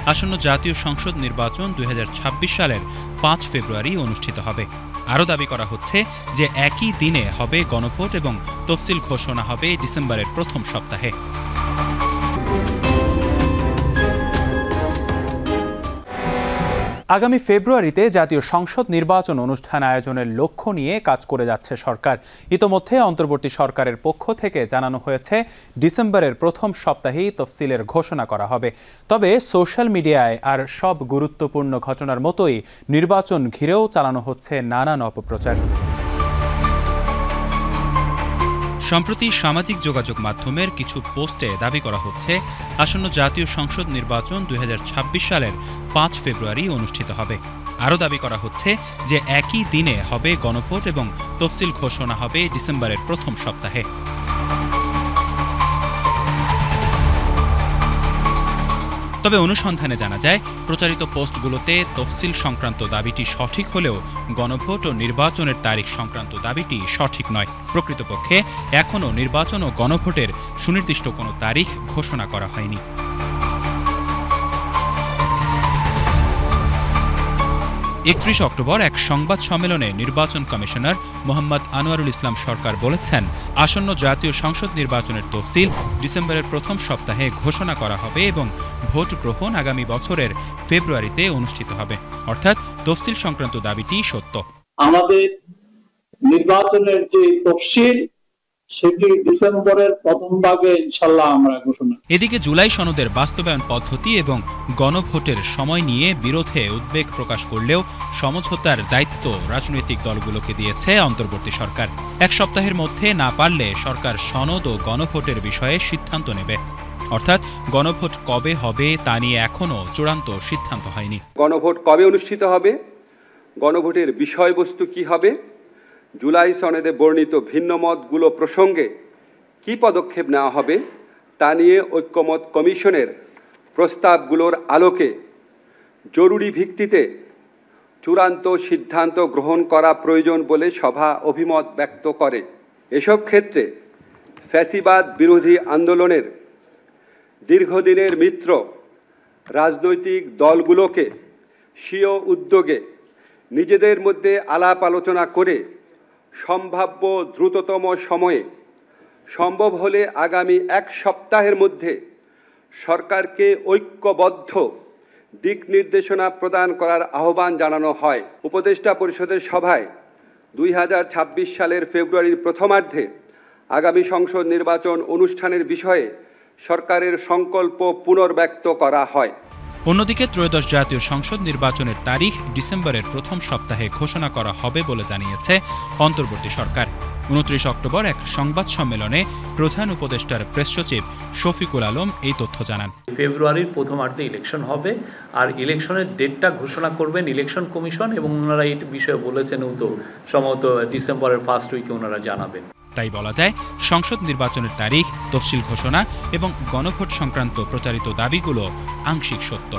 আসন্ন জাতীয় সংসদ নির্বাচন 2026 সালের 5 ফেব্রুয়ারি অনুষ্ঠিত হবে। আরও দাবি করা হচ্ছে যে একই দিনে হবে গণভোট এবং তফসিল ঘোষণা হবে ডিসেম্বরের প্রথম সপ্তাহে। আগামী ফেব্রুয়ারিতে জাতীয় সংসদ নির্বাচন অনুষ্ঠান আয়োজনের লক্ষ্য নিয়ে কাজ করে যাচ্ছে সরকার। ইতোমধ্যে অন্তর্বর্তী সরকারের পক্ষ থেকে জানানো হয়েছে ডিসেম্বরের প্রথম সপ্তাহেই তফসিলের ঘোষণা করা হবে। তবে সোশ্যাল মিডিয়ায় আর সব গুরুত্বপূর্ণ ঘটনার মতোই নির্বাচন ঘিরেও চালানো হচ্ছে নানান অপপ্রচার। সম্প্রতি সামাজিক যোগাযোগ মাধ্যমের কিছু পোস্টে দাবি করা হচ্ছে আসন্ন জাতীয় সংসদ নির্বাচন 2026 সালের 5 ফেব্রুয়ারি অনুষ্ঠিত হবে। আরও দাবি করা হচ্ছে যে একই দিনে হবে গণভোট এবং তফসিল ঘোষণা হবে ডিসেম্বরের প্রথম সপ্তাহে। তবে অনুসন্ধানে জানা যায় প্রচারিত পোস্টগুলোতে তফসিল সংক্রান্ত দাবিটি সঠিক হলেও গণভোট ও নির্বাচনের তারিখ সংক্রান্ত দাবিটি সঠিক নয়। প্রকৃতপক্ষে এখনও নির্বাচন ও গণভোটের সুনির্দিষ্ট কোনো তারিখ ঘোষণা করা হয়নি। 31 অক্টোবর এক সংবাদ সম্মেলনে নির্বাচন কমিশনার মোহাম্মদ আনোয়ারুল ইসলাম সরকার বলেছেন, আসন্ন জাতীয় সংসদ নির্বাচনের তফসিল ডিসেম্বরের প্রথম সপ্তাহে ঘোষণা করা হবে এবং ভোট গ্রহণ আগামী বছরের ফেব্রুয়ারিতে অনুষ্ঠিত হবে। অর্থাৎ তফসিল সংক্রান্ত দাবিটি সত্য। আমাদের নির্বাচনের যে তফসিল সেটি ডিসেম্বরের প্রথম ভাগে ইনশাআল্লাহ আমরা ঘোষণা। এদিকে জুলাই সনদের বাস্তবায়ন পদ্ধতি এবং গণভোটের সময় নিয়ে বিরোধে উদ্বেগ প্রকাশ করলেও সমঝোতার দায়িত্ব রাজনৈতিক দলগুলোকে দিয়েছে অন্তর্বর্তী সরকার। এক সপ্তাহের মধ্যে না পারলে সরকার সনদ ও গণভোটের বিষয়ে সিদ্ধান্ত নেবে। অর্থাৎ গণভোট কবে হবে তা নিয়ে এখনও চূড়ান্ত সিদ্ধান্ত হয়নি। গণভোট কবে অনুষ্ঠিত হবে, গণভোটের বিষয়বস্তু কি হবে, জুলাই সনদে বর্ণিত ভিন্ন মতগুলো প্রসঙ্গে কি পদক্ষেপ নেওয়া হবে তা নিয়ে ঐক্যমত কমিশনের প্রস্তাবগুলোর আলোকে জরুরি ভিত্তিতে চূড়ান্ত সিদ্ধান্ত গ্রহণ করা প্রয়োজন বলে সভা অভিমত ব্যক্ত করে। এসব ক্ষেত্রে ফ্যাসিবাদ বিরোধী আন্দোলনের দীর্ঘদিনের মিত্র রাজনৈতিক দলগুলোকে স্বীয় উদ্যোগে নিজেদের মধ্যে আলাপ আলোচনা করে সম্ভাব্য দ্রুততম সময়ে, সম্ভব হলে আগামী এক সপ্তাহের মধ্যে সরকারকে ঐক্যবদ্ধ দিক নির্দেশনা প্রদান করার আহ্বান জানানো হয়। উপদেষ্টা পরিষদের সভায় 2026 সালের ফেব্রুয়ারির প্রথমার্ধে আগামী সংসদ নির্বাচন অনুষ্ঠানের বিষয়ে সরকারের সংকল্প পুনর্ব্যক্ত করা হয়। অন্যদিকে ত্রয়োদশ জাতীয় সংসদ নির্বাচনের তারিখ ডিসেম্বরের প্রথম সপ্তাহে ঘোষণা করা হবে বলে জানিয়েছে অন্তর্বর্তী সরকার। 29 অক্টোবর এক সংবাদ সম্মেলনে প্রধান উপদেষ্টার প্রেস সচিব শফিকুল আলম এই তথ্য জানান। ফেব্রুয়ারির প্রথমার্ধে ইলেকশন হবে, আর ইলেকশনের ডেটটা ঘোষণা করবেন ইলেকশন কমিশন, এবং ওনারা এই বিষয়ে বলেছেন তো সম্ভবত ডিসেম্বরের ফার্স্ট উইকে ওনারা জানাবেন। তাই বলা যায় সংসদ নির্বাচনের তারিখ, তফসিল ঘোষণা এবং গণভোট সংক্রান্ত প্রচারিত দাবিগুলো আংশিক সত্য।